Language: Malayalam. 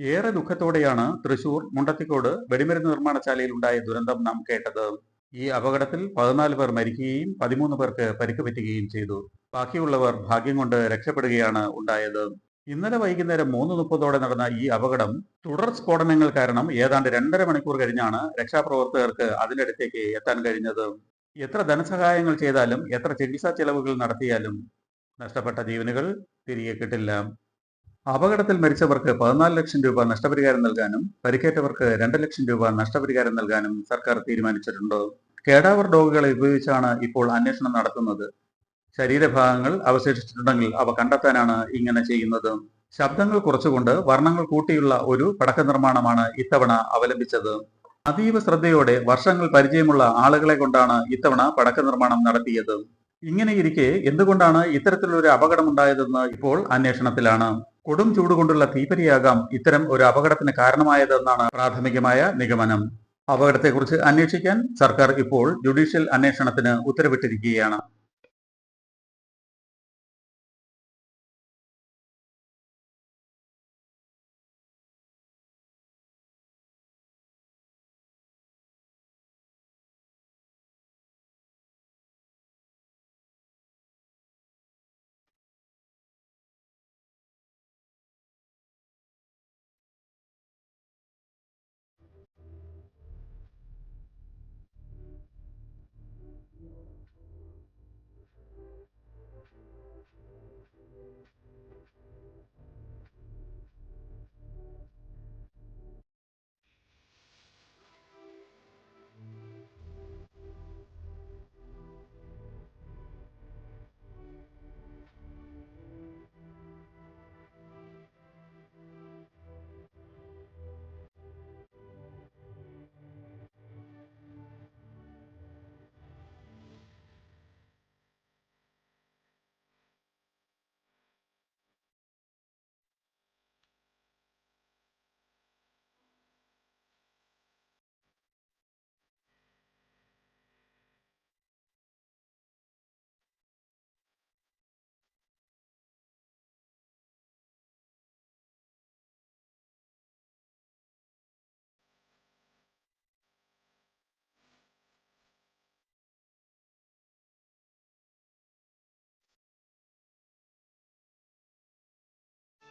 ഏറെ ദുഃഖത്തോടെയാണ് തൃശൂർ മുണ്ടത്തിക്കോട് വെടിമരുന്ന് നിർമ്മാണശാലയിൽ ഉണ്ടായ ദുരന്തം നാം കേട്ടത്. ഈ അപകടത്തിൽ 14 പേർ മരിക്കുകയും 13 പേർക്ക് പരിക്ക് പറ്റുകയും ചെയ്തു. ബാക്കിയുള്ളവർ ഭാഗ്യം കൊണ്ട് രക്ഷപ്പെടുകയാണ് ഉണ്ടായത്. ഇന്നലെ വൈകുന്നേരം 3:30 നടന്ന ഈ അപകടം തുടർ സ്ഫോടനങ്ങൾ കാരണം ഏതാണ്ട് 2.5 മണിക്കൂർ കഴിഞ്ഞാണ് രക്ഷാപ്രവർത്തകർക്ക് അതിനടുത്തേക്ക് എത്താൻ കഴിഞ്ഞത്. എത്ര ധനസഹായങ്ങൾ ചെയ്താലും എത്ര ചികിത്സാ ചെലവുകൾ നടത്തിയാലും നഷ്ടപ്പെട്ട ജീവനുകൾ തിരികെ കിട്ടില്ല. അപകടത്തിൽ മരിച്ചവർക്ക് 14 ലക്ഷം രൂപ നഷ്ടപരിഹാരം നൽകാനും പരിക്കേറ്റവർക്ക് 2 ലക്ഷം രൂപ നഷ്ടപരിഹാരം നൽകാനും സർക്കാർ തീരുമാനിച്ചിട്ടുണ്ട്. കേഡാവർ ഡോഗുകളെ ഉപയോഗിച്ചാണ് ഇപ്പോൾ അന്വേഷണം നടത്തുന്നത്. ശരീരഭാഗങ്ങൾ അവശേഷിച്ചിട്ടുണ്ടെങ്കിൽ അവ കണ്ടെത്താനാണ് ഇങ്ങനെ ചെയ്യുന്നത്. ശബ്ദങ്ങൾ കുറച്ചുകൊണ്ട് വർണ്ണങ്ങൾ കൂട്ടിയുള്ള ഒരു പടക്ക നിർമ്മാണമാണ് ഇത്തവണ അവലംബിച്ചത്. അതീവ ശ്രദ്ധയോടെ വർഷങ്ങൾ പരിചയമുള്ള ആളുകളെ കൊണ്ടാണ് ഇത്തവണ പടക്ക നിർമ്മാണം നടത്തിയത്. ഇങ്ങനെയിരിക്കെ എന്തുകൊണ്ടാണ് ഇത്തരത്തിലൊരു അപകടമുണ്ടായതെന്ന് ഇപ്പോൾ അന്വേഷണത്തിലാണ്. കൊടും ചൂടുകൊണ്ടുള്ള തീപ്പൊരിയാകാം ഇത്തരം ഒരു അപകടത്തിന് കാരണമായതെന്നാണ് പ്രാഥമികമായ നിഗമനം. അപകടത്തെക്കുറിച്ച് അന്വേഷിക്കാൻ സർക്കാർ ഇപ്പോൾ ജുഡീഷ്യൽ അന്വേഷണത്തിന് ഉത്തരവിട്ടിരിക്കുകയാണ്.